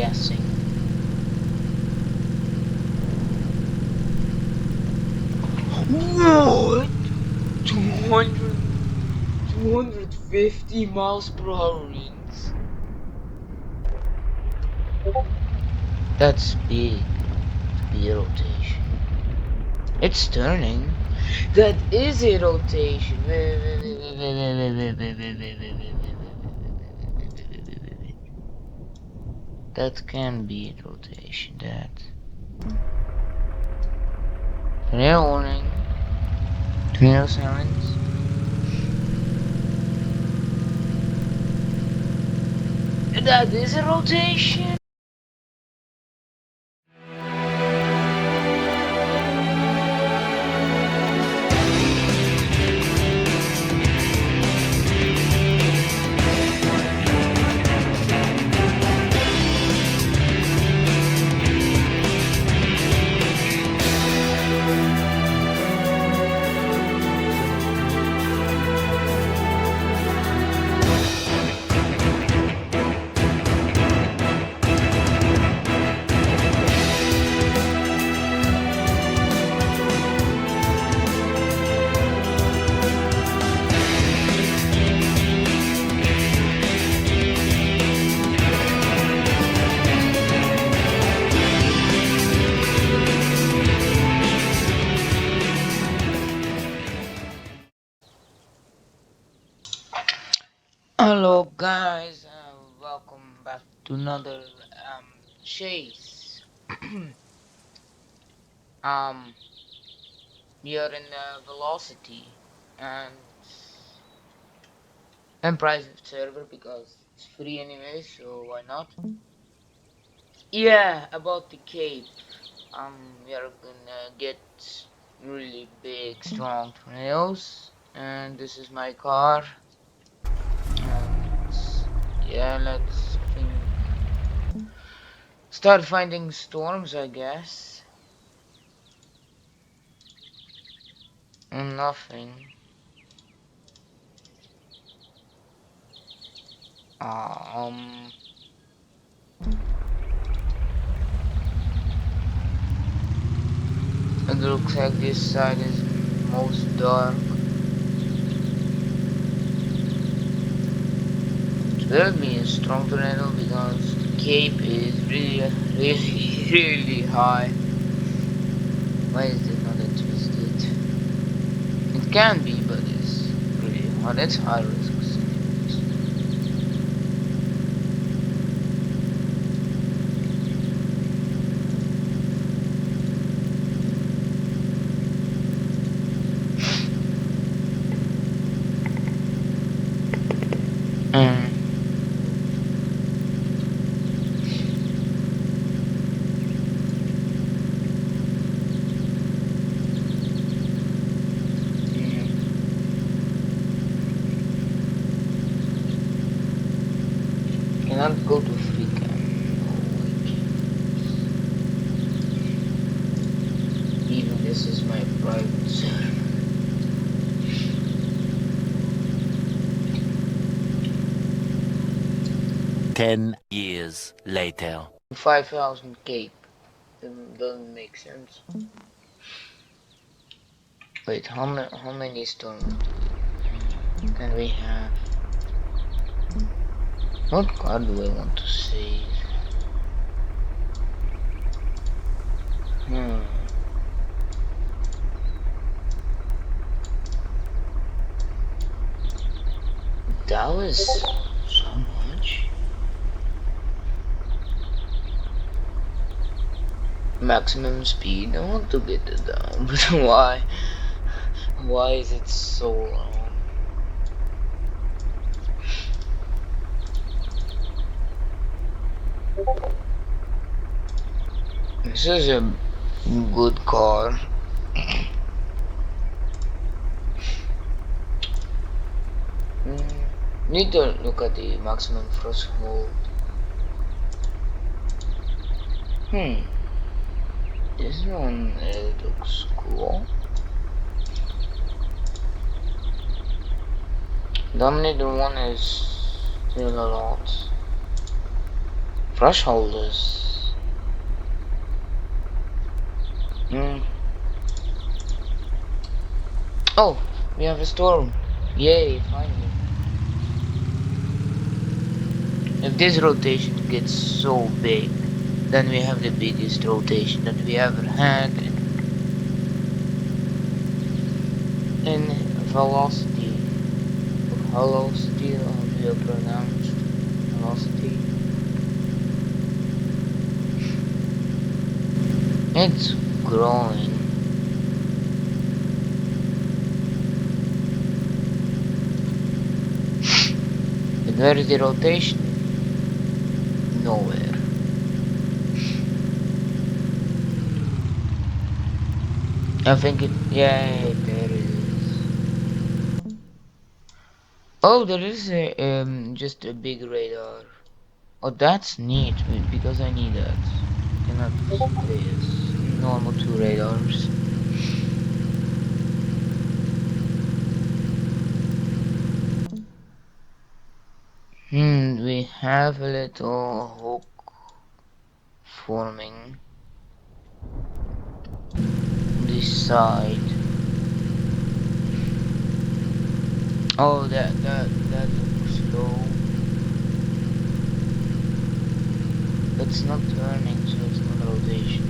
guessing. What? 200, 250 miles per hour winds. That's big. Speed rotation. It's turning. That is a rotation. That can be a rotation. That. Tornado warning. Tornado sirens. That is a rotation. Hello guys, welcome back to another chase. um, we are in velocity and private server because it's free anyway, so why not? Yeah, about the cape. We are gonna get really big, strong tornadoes, and this is my car. And yeah, let's start finding storms, I guess. Nothing. Um, it looks like this side is most dark. It will be a strong tornado because the cape is really high. Why is it not twisted? It can be, but it's really hard. It's high risk. Mm. なんか go to freaking even this is my private server. Ten years later. 5,000 cape. Doesn't make sense. Wait, how many storms can we have? What card do I want to save? That was so much. Maximum speed. I want to get it down, but why? Why is it so long? This is a good car. Need to look at the maximum threshold. This one looks cool. Dominator one is still a lot. Brush holders. Mm. Oh, we have a storm. Yay, finally. If this rotation gets so big, then we have the biggest rotation that we ever had in velocity. Or velocity, how do you pronounce velocity? It's growing. But where is the rotation? Nowhere. I think it, yeah, there it is. Oh, there is a, just a big radar. Oh, that's neat, because I need that. Cannot, yes, normal two radars. We have a little hook forming this side. Oh, that looks slow. It's not turning, so it's not rotation.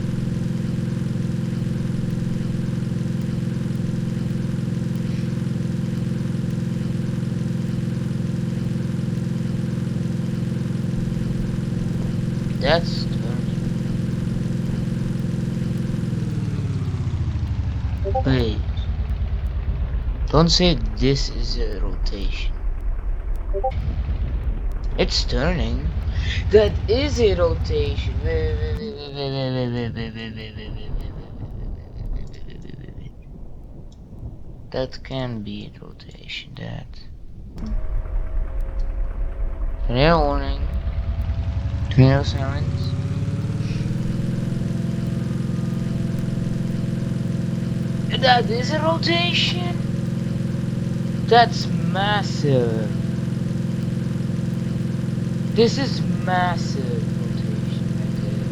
That's turning. Wait, don't say this is a rotation. It's turning. That is a rotation. That can be a rotation. That. Tornado warning. Tornado sirens. That is a rotation. That's massive. This is massive rotation right there.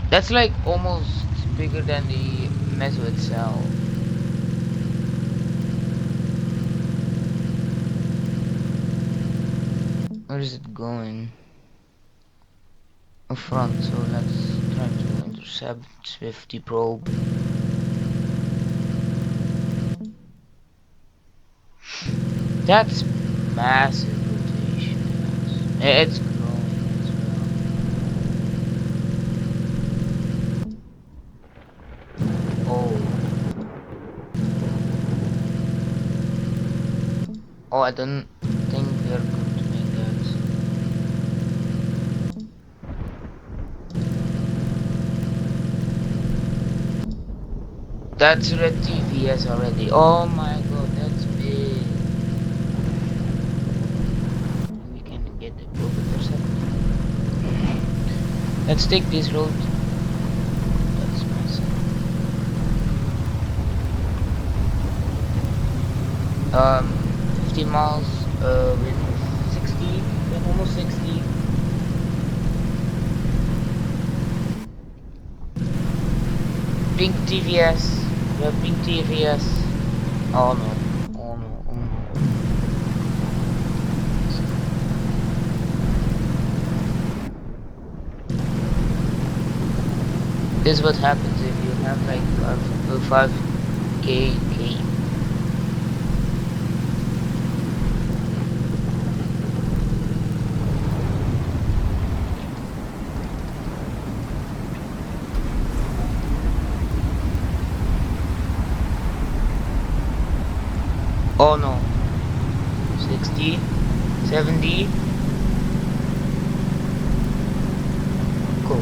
That's like almost bigger than the meso itself. Where is it going? A front, so let's try to intercept Swifty probe. That's massive rotation. It's growing as well. Oh, oh, I don't think we are going to make that. That's red TVS already. Oh my god, that's big. We can get the probe intercept. Let's take this road. That's massive. 50 miles, wind 60, wind almost 60. Pink TVS. We have pink TVS. Oh no. Oh no. Oh no. Oh no. This is what happens if you have like a 5k gain. Oh no. 60, 70. Go.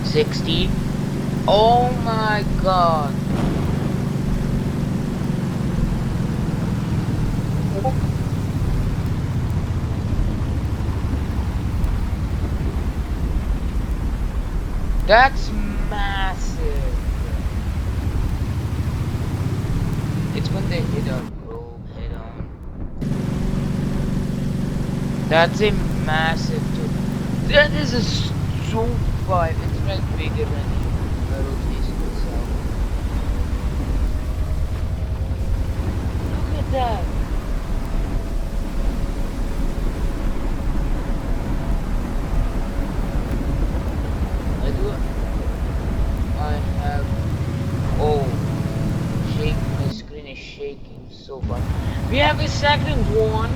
60. Oh my god. That's massive. It's when they hit our probe head on. That's a massive tool. That is a so far. It's like bigger than the rotation itself. Look at that. I do. I have. Oh, shake. My screen is shaking so bad. We have a second one.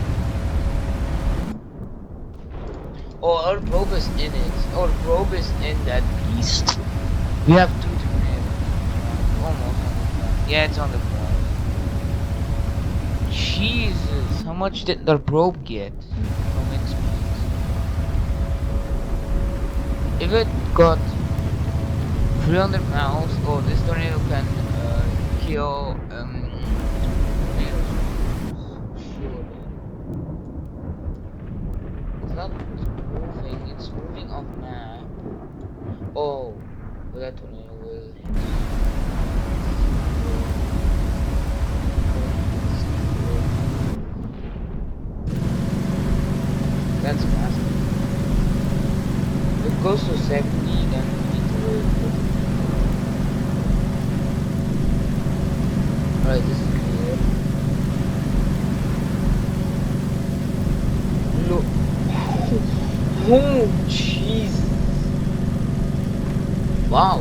Oh, our probe is in it. Our probe is in that beast. We have two tornadoes. Almost on the ground. Yeah, it's on the ground. Jesus, how much did the probe get from its speed? If it got 300 miles, oh, this tornado can kill tornadoes. Surely. It's not moving, it's moving off map. Oh, but that tornado will hit. That's massive. If it goes to 70, then we need to wait. Alright, this is clear. Look. Oh, jeez. Wow.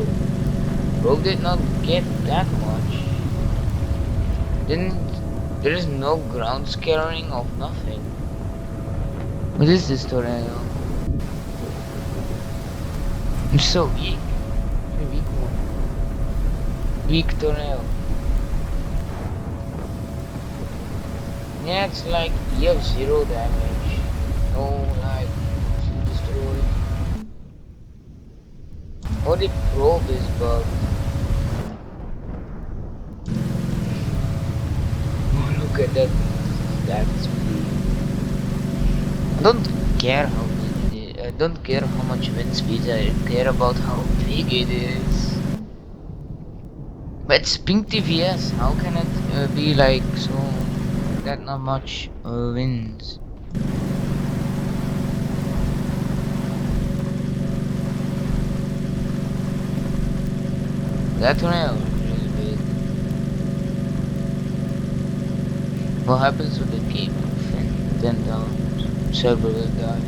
Bro did not get that much. Didn't. There is no ground scattering of nothing. What is this tornado? It's so weak. A weak one. Weak tornado. Yeah, it's like you have zero damage. No, like destroyed. Or the probe is bugged. Oh, look at that. That's big. I don't care how big it is. I don't care how much wind speed. I care about how big it is. But it's pink TVS. How can it be like so that not much winds? That tornado is really big. What happens with the game and then down several guys?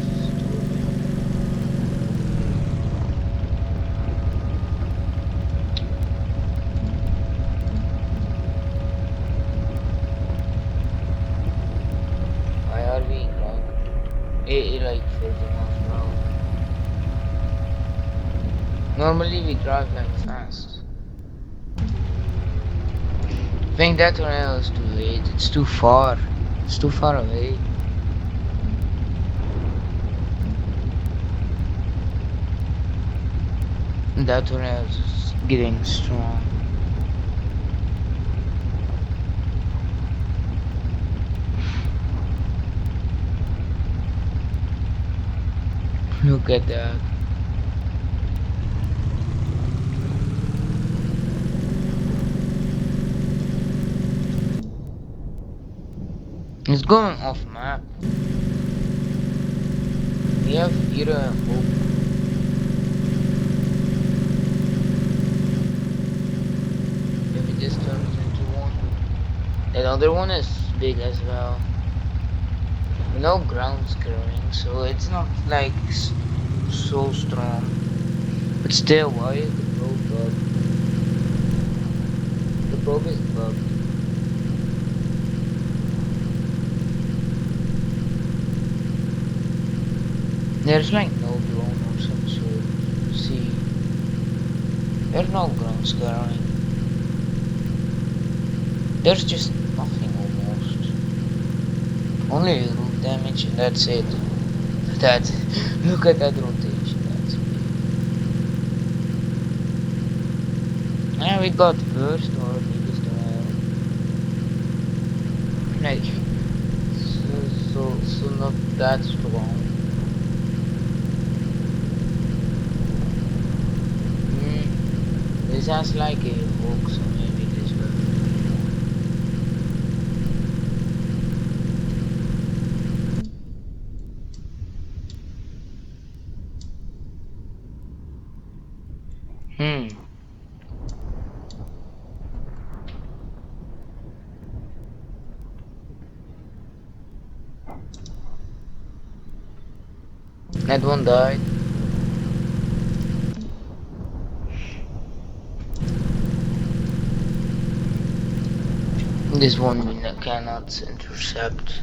Why are we like like 40 miles per hour? Normally we drive like fast. I think that tornado is too late. It's too far. It's too far away. That tornado is getting strong. Look at that. It's going off map. We have either hope. If it just turns into one. That other one is big as well. No ground scattering, so it's not like so strong. But still, why is the probe bugged? The probe is bugged. There's like no drone or some sort. See, there's no ground scattering. There's just nothing almost. Only roof damage and that's it. That's look at that rotation. That's big. And we got first or biggest like so not that strong. This has like a hook, so maybe this will. That one died. This one we cannot intercept.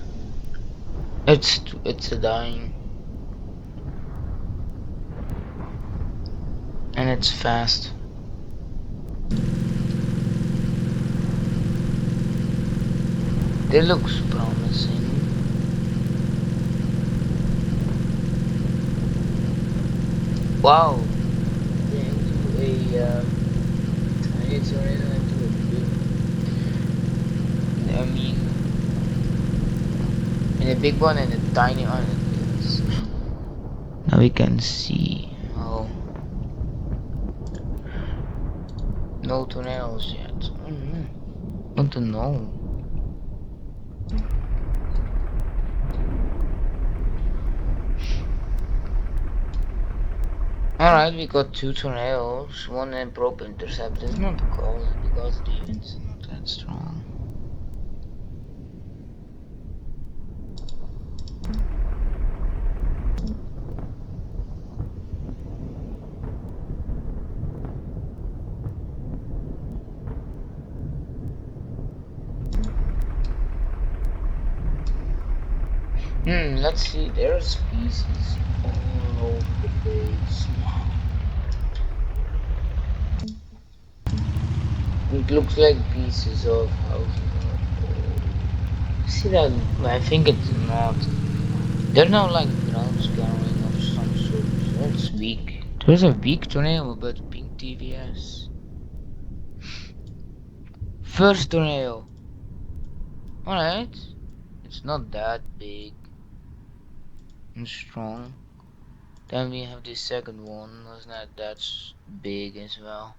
It's a dying. And it's fast. It looks promising. Wow! Into a it's already into a big. I mean, in a big one and a tiny one. Yes. Now we can see. Oh, no tornadoes yet. Want to know? Alright, we got 2 tornadoes, 1 and probe intercept. It's not cold because the event's not that strong. Let's see, there's species all over the place. It looks like pieces of houses. See that? I think it's not. There's no like ground scarring of some sort. That's weak. There's a weak tornado, but pink TVS. First tornado. Alright. It's not that big and strong. Then we have the second one, was not that big as well.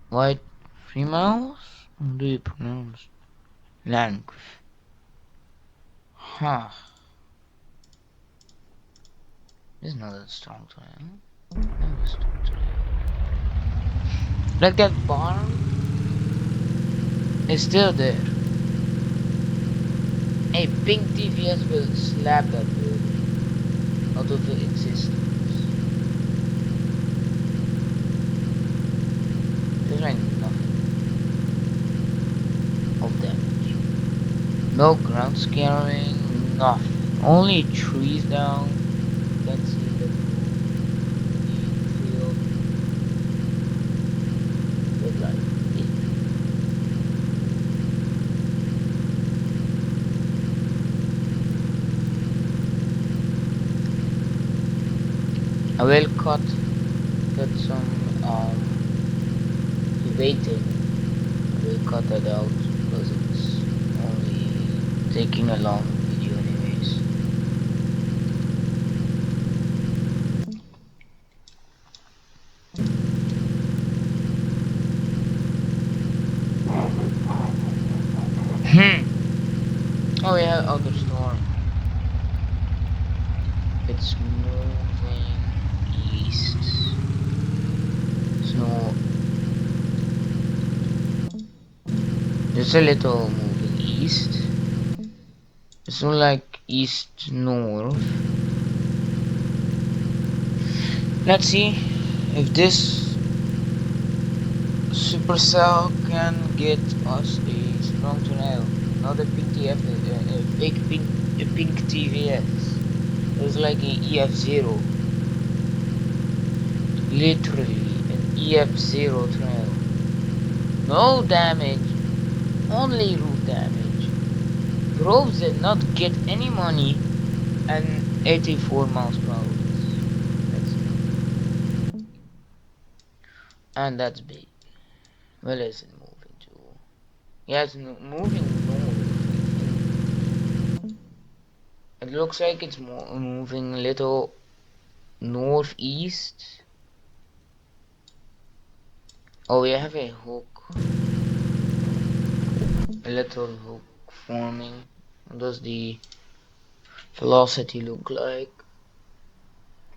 White 3 miles? How do you pronounce? Length. Huh. This is not a strong tornado. That was strong tornado. Like that barn is still there. A pink TVS will slap that building out of existence. There's like nothing of damage. No ground scaring, nothing. Only trees down. You can see the field with like it. I will cut some waiting. I will cut that out because it's only taking a long video anyways. Oh yeah, other storm. It's moving east. So there's a little moving east. It's not like east north. Let's see if this supercell can get us a strong tornado. Not a pink TF, a fake pink TVS. It was like an EF0. Literally an EF0 tornado. No damage, only roof damage. Probes did not get any money and 84 miles per hour. And that's big. Where is it moving to? Yeah, it's moving north. It looks like it's moving a little northeast. Oh, we have a hook. A little hook forming. What does the velocity look like?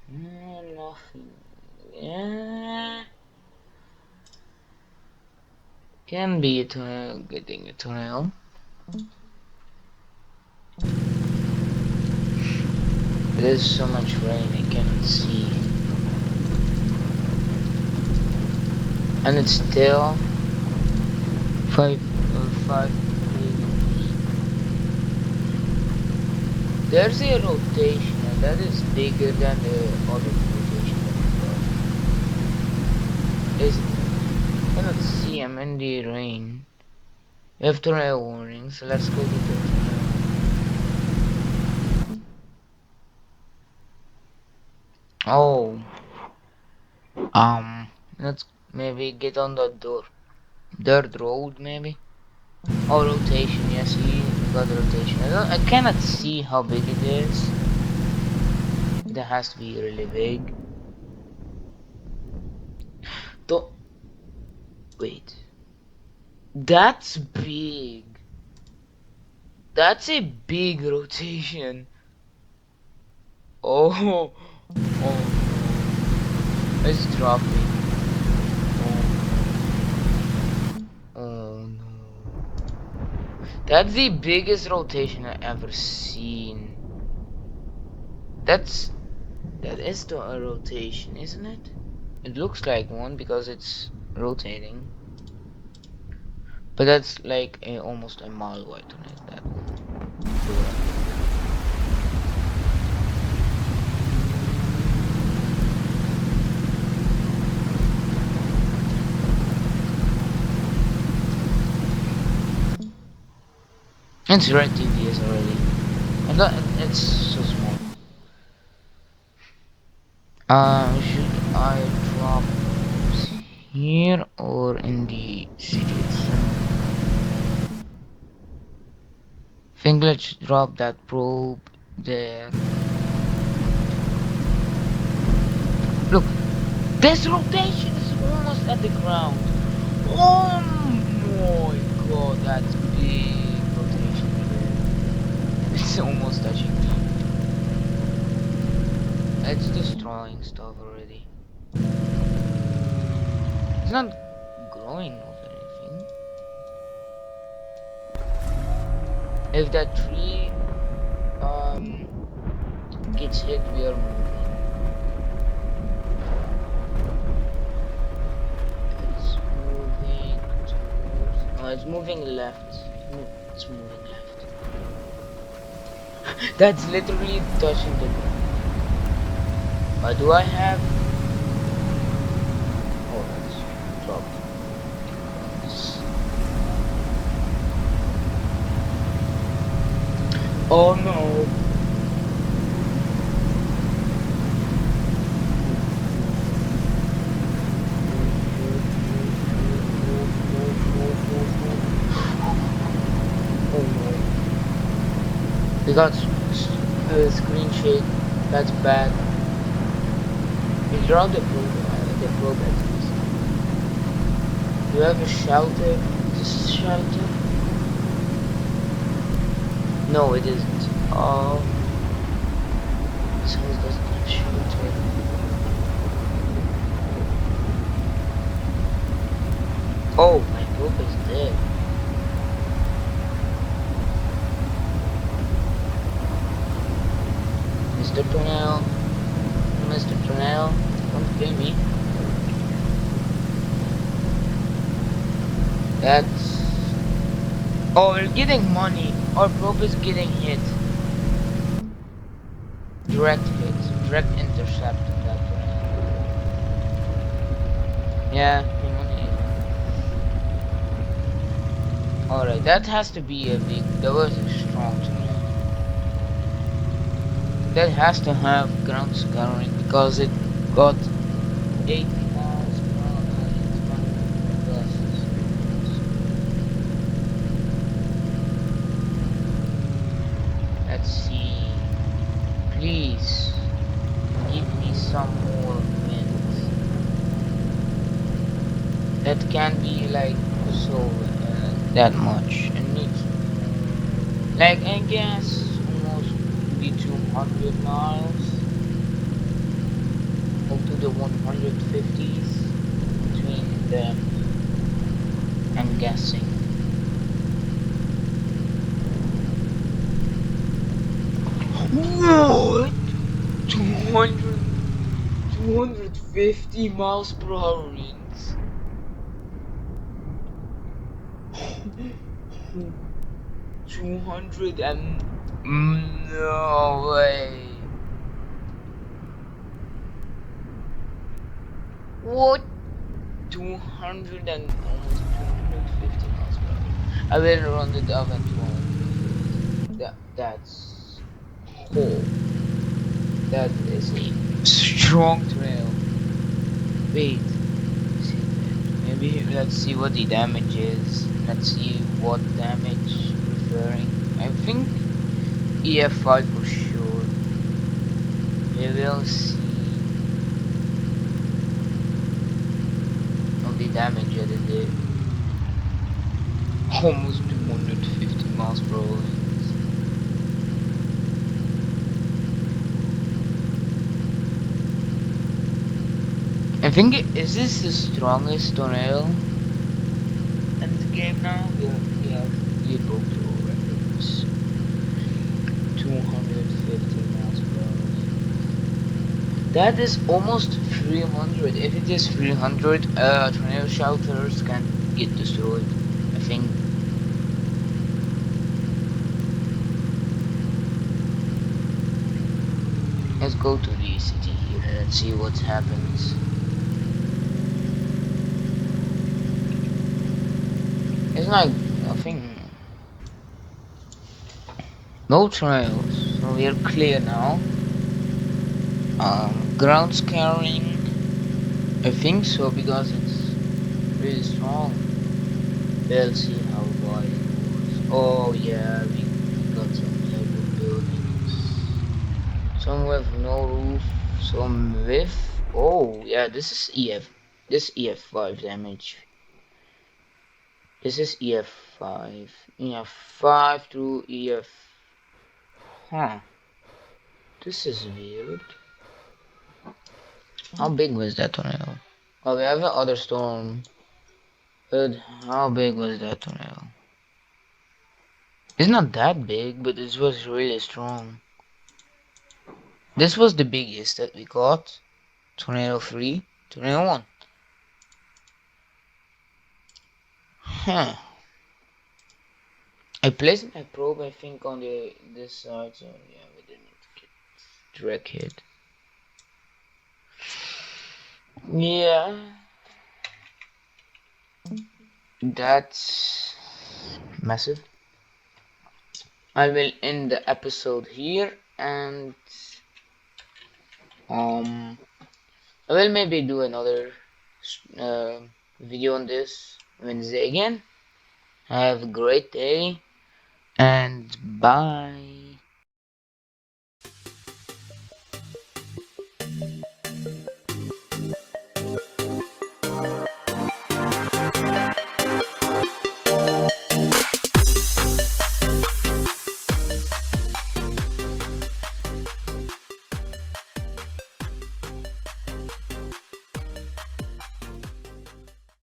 Nothing. Yeah. Can be a tornado, getting a tornado. There's so much rain I cannot see. And it's still 5 kilometers. There's a rotation and that is bigger than the other rotation that we got. Isn't it? I cannot see, I'm in the rain. We have tornado warning, so let's go to the tornado. Oh, let's maybe get on the dirt road maybe. Oh, rotation, yeah, see, we got rotation. I cannot see how big it is. It has to be really big. Don't wait. That's big. That's a big rotation. Oh, oh no. It's dropping. Oh, oh no. That's the biggest rotation I ever seen. That is the a rotation, isn't it? It looks like one because it's rotating. But that's like almost a mile wide on it, that one. It's red TVS already. I thought it's so small. Should I drop here or in the city itself? Think let's drop that probe there. Look, this rotation is almost at the ground. Oh my god, that's big rotation there. It's almost touching me. It's destroying stuff already. It's not growing or anything. If that tree gets hit, we are moving. It's moving towards. No, it's moving left. It's moving left. That's literally touching the ground. What do I have? Oh, that's dropped. Oh no. Oh no. We got screen shake. That's bad. We dropped the probe at least. Do you have a shelter? This shelter? No, it isn't. Oh. This house doesn't have shelter. Oh, my probe is dead. Mr. Tornado. Mr. Tornado. Don't kill me. That's... Oh, we're getting money. Our probe is getting hit. Direct hit. Direct intercept of that tornado. Yeah, money. Alright, that has to be a big... That was a strong tornado. That has to have ground scarring because it got 80 miles per hour and it's gusts. Let's see. Please give me some more wind. That can't be like so that much. It needs like I guess almost the 200 miles up to the 150s between them. I'm guessing. What? 200, 250 miles per hour winds. 200 and no way. What? 200 and almost 250 miles per hour. I will round it up at 250. That's whole. That is a strong trail. Wait, is it that? Maybe let's see what the damage is. Let's see what damage referring. I think EF5 for sure. We will see of the damage that it did. Almost 250 miles per hour winds. I think is this the strongest tornado in the game now? We broke the all records. 250 miles per hour wind. That is almost 300. If it is 300, tornado shelters can get destroyed. I think. Let's go to the city here and let's see what happens. It's like nothing. No trails, so we are clear now. Ground scaring. I think so because it's really strong. We'll see how wide it was. Oh yeah, we got some heavy buildings. Some with no roof, some with. Oh yeah, this is EF. This EF5 damage. This is EF5. EF5 to EF. Huh. This is weird. How big was that tornado? Oh, we have another storm. But how big was that tornado? It's not that big, but it was really strong. This was the biggest that we got. Tornado 3, Tornado 1. Huh. I placed my probe, I think, on this side, so yeah, we didn't get direct hit. Yeah, that's massive. I will end the episode here, and um, I will maybe do another uh, video on this Wednesday again. Have a great day and bye.